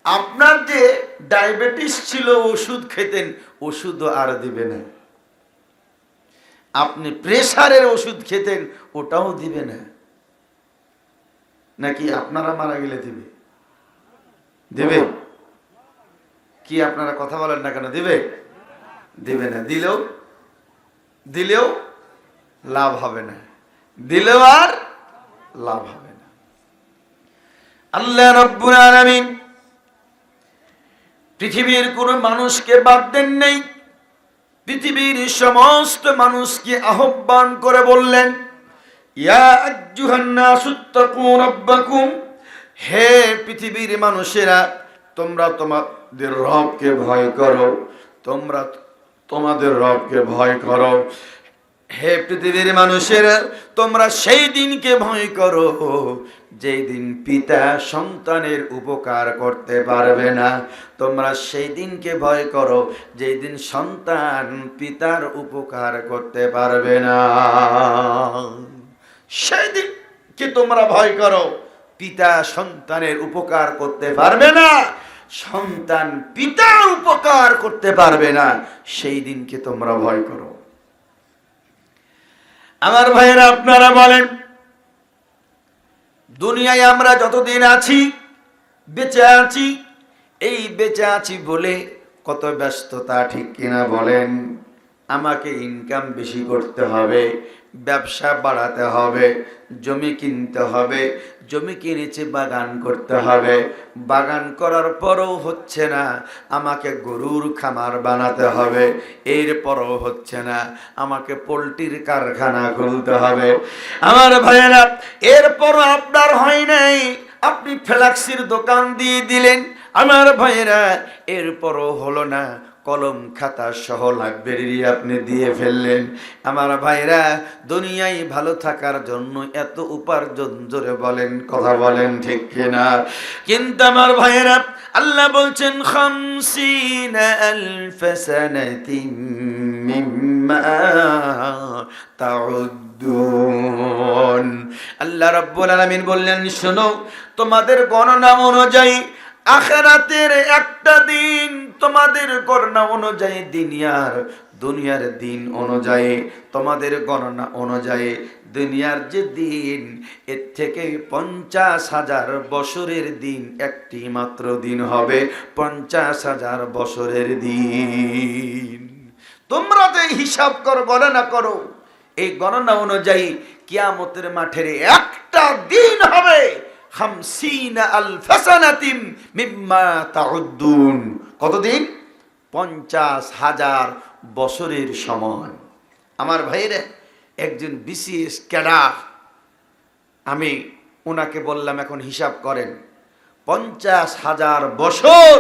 আপনার যে ডায়াবেটিস ছিল, ওষুধ খেতেন, ওষুধও আর দিবে না। আপনি প্রেসারের ওষুধ খেতেন, ওটাও দিবে না। নাকি আপনারা মারা গেলে দিবে? দিবে কি? আপনারা কথা বলেন না কেন? দিবে? দিবে না। দিলেও লাভ হবে না, দিলেও আর লাভ হবে না। আল্লাহ রাব্বুল আলামিন পৃথিবীর কোন মানুষকে বাদ দেন নাই। পৃথিবীর সমস্ত মানুষকে আহ্বান করে বললেন, ইয়া আইয়ুহান নাসুত্তাকু রাব্বাকুম, হে পৃথিবীর মানুষেরা, তোমরা তোমাদের রবকে ভয় করো, তোমরা তোমাদের রবকে ভয় করো। হে পৃথিবীর মানুষেরা, তোমরা সেই দিনকে ভয় করো যেই দিন পিতা সন্তানের উপকার করতে পারবে না। তোমরা সেই দিনকে ভয় করো যেই দিন সন্তান পিতার উপকার করতে পারবে না। সেই দিনকে তোমরা ভয় করো, পিতা সন্তানের উপকার করতে পারবে না, সন্তান পিতার উপকার করতে পারবে না, সেই দিনকে তোমরা ভয় করো। আমার ভাইয়েরা, আপনারা বলেন, দুনিয়ায় আমরা যতদিন আছি, বেঁচে আছি, এই বেঁচে আছি বলে কত ব্যস্ততা, ঠিক কিনা বলেন? আমাকে ইনকাম বেশি করতে হবে, ব্যবসা বাড়াতে হবে, জমি কিনতে হবে, জমি কিনেছে বাগান করতে হবে, বাগান করার পরও হচ্ছে না, আমাকে গরুর খামার বানাতে হবে, এরপরও হচ্ছে না, আমাকে পোল্ট্রির কারখানা খুলতে হবে। আমার ভাইয়েরা, এরপরও আপনার হয় নাই, আপনি ফ্ল্যাক্সির দোকান দিয়ে দিলেন। আমার ভাইয়েরা, এরপরও হলো না, কলম খাতা সহ লাইব্রেরি আপনি দিয়ে ফেললেন। আমার ভাইরা, দুনিয়ায় ভালো থাকার জন্য এত উপার্জন, জোরে বলেন, কথা বলেন, ঠিক কিনা? কিন্তু আমার ভাইরা, আল্লাহ বলছেন, খামসিনা আলফ সানাতিন মিম্মা তাউদ্দুন। আল্লাহ রাব্বুল আলামিন বললেন, শোনো, তোমাদের গণনা অনুযায়ী আখিরাতের একটা দিন, তোমাদের গণনা অনুযায়ী দুনিয়ার দিন অনুযায়ী, তোমাদের গণনা অনুযায়ী দুনিয়ার যে দিন, এর থেকে 50,000 বছরের দিন একটি মাত্র দিন হবে, 50,000 বছরের দিন। তোমরা যে হিসাব করো, গণনা করো, এই গণনা অনুযায়ী কিয়ামতের মাঠের একটা দিন হবে 50 আলফ সানাতিন মিম্মা তাউদ্দুন। কতদিন? 50,000 বছরের সমান। আমার ভাইরা, একজন বিসিএস ক্যাডার, আমি ওনাকে বললাম, এখন হিসাব করেন 50,000 বছর,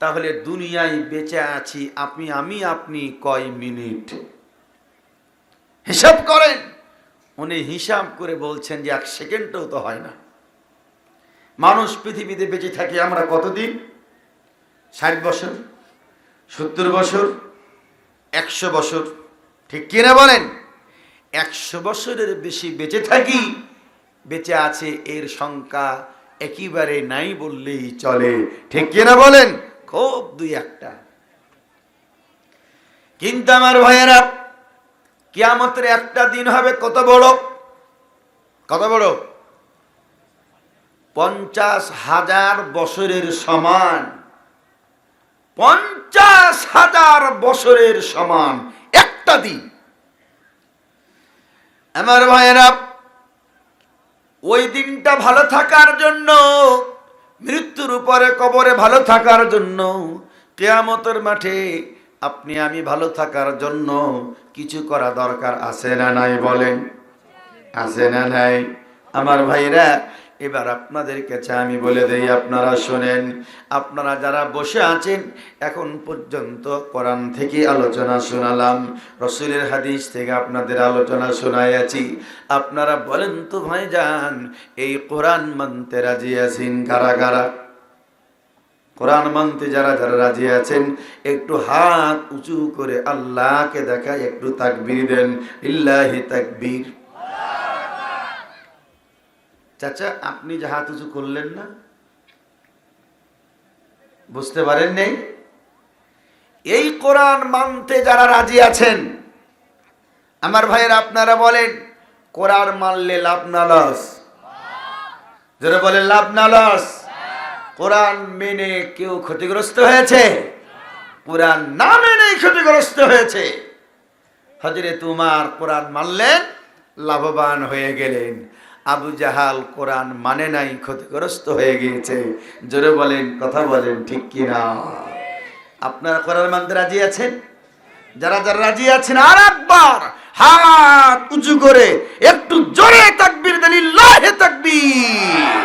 তাহলে দুনিয়ায় বেঁচে আছি আপনি কয় মিনিট? হিসাব করেন। উনি হিসাব করে বলছেন যে 1 সেকেন্ডও তো হয় না। মানুষ পৃথিবীতে বেঁচে থাকি আমরা কতদিন? 60 বছর, 70 বছর, 100 বছর, ঠিক কিনা বলেন? 100 বছরের বেশি বেঁচে থাকি, বেঁচে আছে এর সংখ্যা একেবারে নাই বললেই চলে, ঠিক কিনা বলেন? খুব 2-1টা। কিন্তু আমার ভাইয়েরা, কিয়ামতের একটা দিন হবে কত বড়? কত বড়? 50,000 বছরের সমান। 50,000 বছরের সমান একটা দিন। আমার ভাইয়েরা, ওই দিনটা ভালো থাকার জন্য, মৃত্যুর উপরে কবরে ভালো থাকার জন্য, কিয়ামতের মাঠে আপনি আমি ভালো থাকার জন্য কিছু করা দরকার আছে না নাই? বলেন, আছে না নাই? আমার ভাইরা, এবার আপনাদের কাছে আমি বলে দেই, আপনারা শোনেন। আপনারা যারা বসে আছেন, এখন পর্যন্ত কোরআন থেকে আলোচনা শোনালাম, রাসূলের হাদিস থেকে আপনাদের আলোচনা শোনাইয়াছি। আপনারা বলেন তো ভাইজান, এই কোরআন মানতে রাজি আছেন কারা কারা? কোরআন মানতে যারা যারা রাজি আছেন, একটু হাত উঁচু করে আল্লাহকে দেখায় একটু তাকবীর দেন, লিল্লাহি তাকবীর। চাচা, আপনি যে হাত উঁচু করলেন না, বুঝতে পারেন নাই? এই কোরআন মানতে যারা রাজি আছেন, আমার ভাইয়েরা, আপনারা বলেন, কোরআন মানলে লাভ না লস? যারা বলেন লাভ না লস? কোরআন মেনে কেউ ক্ষতিগ্রস্ত হয়েছে? কোরআন না মেনে ক্ষতিগ্রস্ত হয়েছে। হযরত উমর কোরআন মানলেন, লাভবান হয়ে গেলেন। আবু জাহাল কোরআন মানে নাই, ক্ষতিগ্রস্ত হয়ে গিয়েছে। জোরে বলেন, কথা বলেন, ঠিক কিনা? আপনারা কোরআন মানতে রাজি আছেন? যারা যারা রাজি আছেন আর একবার হাত উঁচু করে একটু জোরে তাকবীর দেন, লিল্লাহি তাকবীর।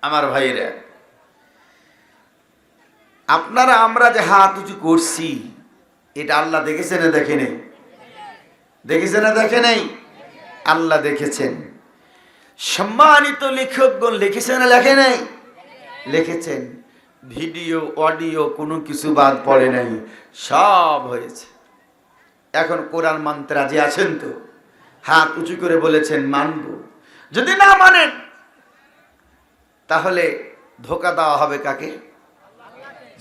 আমার ভাইরা, আপনারা আমরা যে হাত উঁচু করছি এটা আল্লাহ দেখেছেন না দেখে নেই? দেখেছেন না দেখে নেই? আল্লাহ দেখেছেন। সম্মানিত লেখকগণ লিখেছেন না লেখে নাই? লিখেছেন। ভিডিও অডিও কোনো কিছু বাদ পড়ে নাই, সব হয়েছে। এখন কোরআন মানতে রাজি আছেন তো? হাত উঁচু করে বলেছেন মানব। যদি না মানেন তাহলে ধোঁকা দেওয়া হবে কাকে?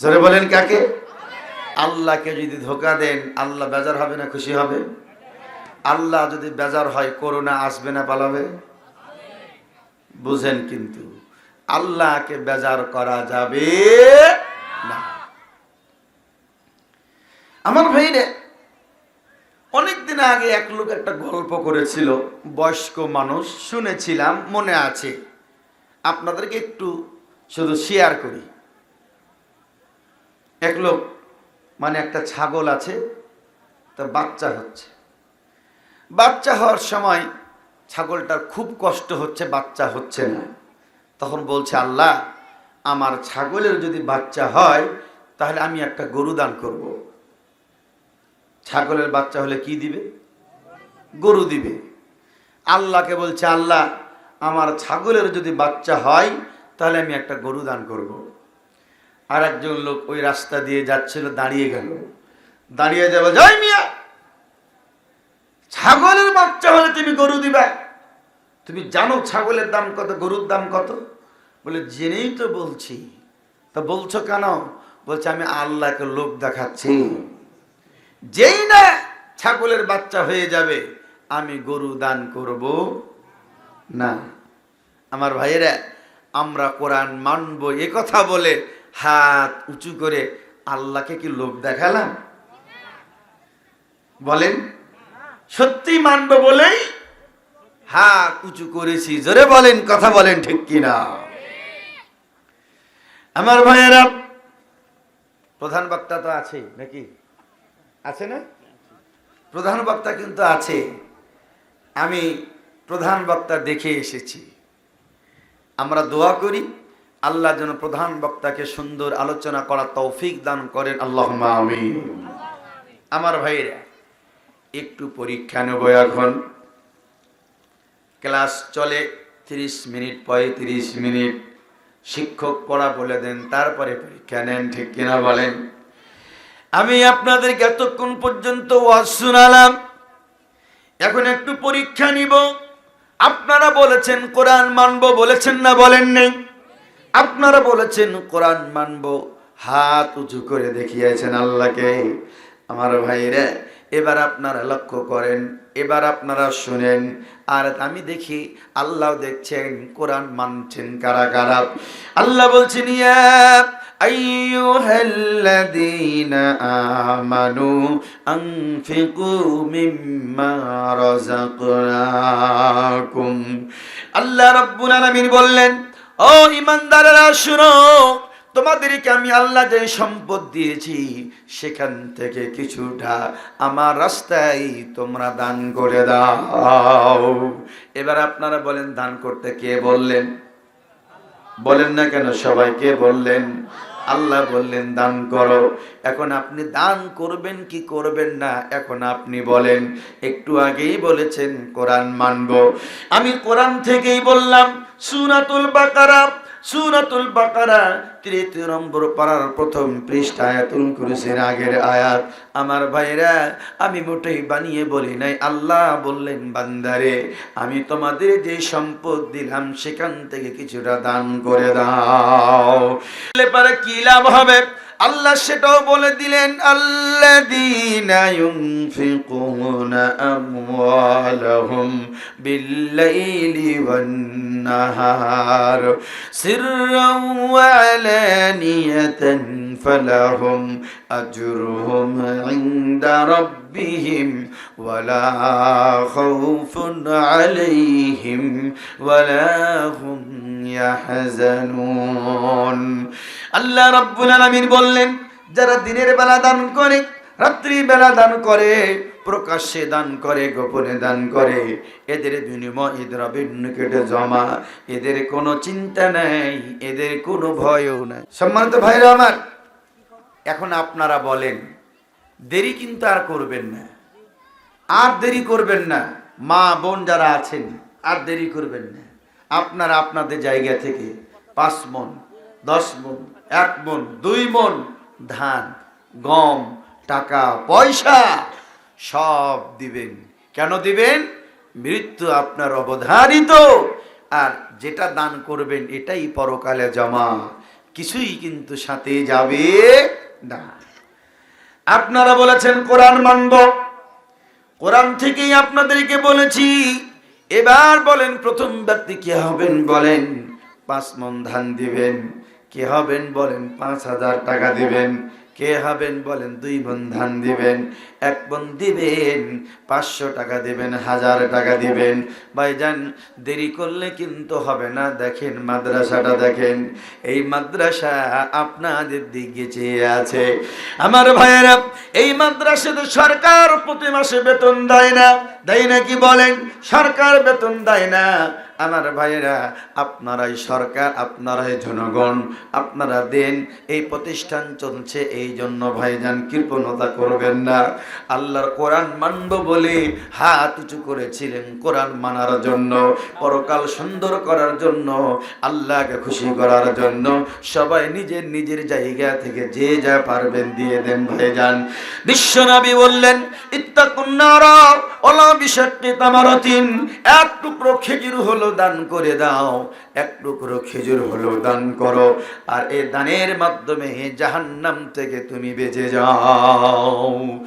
জোরে বলেন কাকে? আল্লাহকে যদি ধোঁকা দেন আল্লাহ বেজার হবে না খুশি হবে? আল্লাহ যদি বেজার হয় করোনা আসবে না পালাবে? বুঝেন, কিন্তু আল্লাহকে বেজার করা যাবে না। আমার ভাইরে, অনেকদিন আগে এক লোক একটা গল্প করেছিল, বয়স্ক মানুষ, শুনেছিলাম, মনে আছে। আপনাদেরকে একটু শুধু শেয়ার করি। এক লোক মানে একটা ছাগল আছে, তার বাচ্চা হচ্ছে। বাচ্চা হওয়ার সময় ছাগলটার খুব কষ্ট হচ্ছে, বাচ্চা হচ্ছে না। তখন বলছে, আল্লাহ, আমার ছাগলের যদি বাচ্চা হয় তাহলে আমি একটা গরু দান করব। ছাগলের বাচ্চা হলে কি দিবে? গরু দিবে। আল্লাহকে বলছে, আল্লাহ, আমার ছাগলের যদি বাচ্চা হয় তাহলে আমি একটা গরু দান করব। আর একজন লোক ওই রাস্তা দিয়ে যাচ্ছিল, দাঁড়িয়ে গেল। দাঁড়িয়ে যাবে, জয় মিয়া, ছাগলের বাচ্চা হলে তুমি গরু দিবা? তুমি জানো ছাগলের দাম কত, গরুর দাম কত? বলে, জেনেই তো বলছি। তা বলছো কেন? বলছে, আমি আল্লাহকে লোক দেখাচ্ছি, যেই না ছাগলের বাচ্চা হয়ে যাবে আমি গরু দান করব না। আমার ভাইয়েরা, আমরা কোরআন মানব এ কথা বলে হাত উঁচু করে আল্লাহকে কি লোক দেখালাম? বলেন, সত্যি মানব বলেই হাত উঁচু করেছি। জোরে বলেন, কথা বলেন, ঠিক কিনা? আমার ভাইয়েরা, প্রধান বক্তা তো আছে নাকি? আছে না? প্রধান বক্তা কিন্তু আছে। আমি প্রধান বক্তা দেখে এসেছি। আমরা দোয়া করি আল্লাহ যেন প্রধান বক্তাকে সুন্দর আলোচনা করার তৌফিক দান করেন, আল্লাহুম্মা আমিন। আমার ভাইরা, একটু পরীক্ষা নেব। এখন ক্লাস চলে 30 মিনিট, 35 মিনিট। শিক্ষক পড়া বলে দেন, তারপরে পরীক্ষা নেন, ঠিক কিনা বলেন? আমি আপনাদেরকে এতক্ষণ পর্যন্ত ওয়াজ শোনালাম, এখন একটু পরীক্ষা নিব। আপনারা বলেছেন কোরআন মানব, বলেছেন না বলেন নেই? আপনারা বলেছেন কোরআন মানব, হাত উঁচু করে দেখিয়েছেন আল্লাহকে। আমার ভাইরা, এবার আপনারা লক্ষ্য করেন, এবার আপনারা শুনেন, আর আমি দেখি আল্লাহ দেখছেন কোরআন মানছেন কারা কারা। আল্লাহ বলছেন, ইয়া আইয়ুহাল্লাযীনা আমানু আনফিকু মিম্মা রাযাকনাকুম। আল্লাহ রাব্বুল আলামিন বললেন, ও ঈমানদারেরা শুনো, তোমাদেরকে আমি আল্লাহ যে সম্পদ দিয়েছি সেখান থেকে কিছুটা আমার রাস্তায় তোমরা দান করে দাও। এবার আপনারা বলেন, দান করতে কে বললেন? বলেন না কেন সবাই? কে বললেন? আল্লাহ বললেন দান করো। এখন আপনি দান করবেন কি করবেন না এখন আপনি বলেন। একটু আগেই বলেছেন কোরআন মানব। আমি কোরআন থেকেই বললাম, সূরাতুল বাকারা, সূরাতুল বাকারা 33 নম্বর পারার প্রথম পৃষ্ঠা, আয়াতুল কুরসির আগের আয়াত। আমার ভাইরা, আমি মোটেই বানিয়ে বলি নাই। আল্লাহ বললেন, বান্দারে, আমি তোমাদের যে সম্পদ দিলাম সেখান থেকে কিছুটা দান করে দাও। পারে কি লাভ হবে? আল্লাহ সেটাও বলে দিলেন, আল্লাযীনা ইউনফিকুনা আমওয়ালাহুম বিল্লাইলি ওয়ান নাহার সিররান ওয়া আলানিয়াতান ফালাহুম আজরুহুম ইনদা রাব্বিহিম ওয়ালা খাউফুন আলাইহিম ওয়ালা হুম ইয়াহজানুন। আল্লাহ রাব্বুল আলামিন বললেন, যারা দিনের বেলা দান করে রাত্রিবেলা দান করে, প্রকাশ্যে দান করে, গোপনে দান করে, এদের বিনিময় এদের রবের নিকটে জমা। এদের কোনো চিন্তা নেই, এদের কোনো ভয়ও নাই। সম্মানিত ভাইরা আমার, এখন আপনারা বলেন, দেরি কিন্তু আর করবেন না, আর দেরি করবেন না। মা বোন যারা আছেন, আর দেরি করবেন না। আপনারা আপনাদের জায়গা থেকে 5 মণ, 10 মণ, 1 মণ, 2 মণ ধান, গম, টাকা পয়সা সব দিবেন। কেন দিবেন? মৃত্যু আপনার অবধারিত, আর যেটা দান করবেন এটাই পরকালে জমা, কিছুই কিন্তু সাথে যাবে না। আপনারা বলেছেন কোরআন মানব, কোরআন থেকেই আপনাদেরকে বলেছি। এবার বলেন, প্রথম ব্যক্তি কে হবেন? বলেন 5 মণ ধান দিবেন। কে হবেন? বলেন 5,000 টাকা দিবেন। কে হবেন? বলেন 2 মণ ধান দিবেন। 1 মণ দিবেন, 500 টাকা দিবেন, 1000 টাকা দিবেন। ভাইজান, দেরি করলে কিন্তু হবে না। দেখেন মাদ্রাসাটা দেখেন, এই মাদ্রাসা আপনাদের দিকে চেয়ে আছে। আমার ভাইয়েরা, এই মাদ্রাসাতে সরকার প্রতি মাসে বেতন দেয় না, দেয় না কি বলেন? সরকার বেতন দেয় না। আমার ভাইয়েরা, আপনারাই সরকার, আপনারাই জনগণ, আপনারা দেন। এই প্রতিষ্ঠান চলছে, এই জন্য ভাইজান কৃপণতা করবেন না। আল্লাহর কোরআন মানব বলে হাত উঁচু করেছিলেন, কোরআন মানার জন্য, পরকাল সুন্দর করার জন্য, আল্লাহকে খুশি করার জন্য। সবাই নিজের নিজের জায়গা থেকে যে যা পারবেন দিয়ে দেন ভাইজান। বিশ্বনবী বললেন, ইত্তাকুন নারা ওয়ালা বিশাক্কি তামারাতিন। 1 টুকরো খেজুর হলো দান করে দাও, 1 টুকরো খেজুর হলো দান করো, আর এই দানের মাধ্যমে জাহান্নাম থেকে তুমি বেঁচে যাও।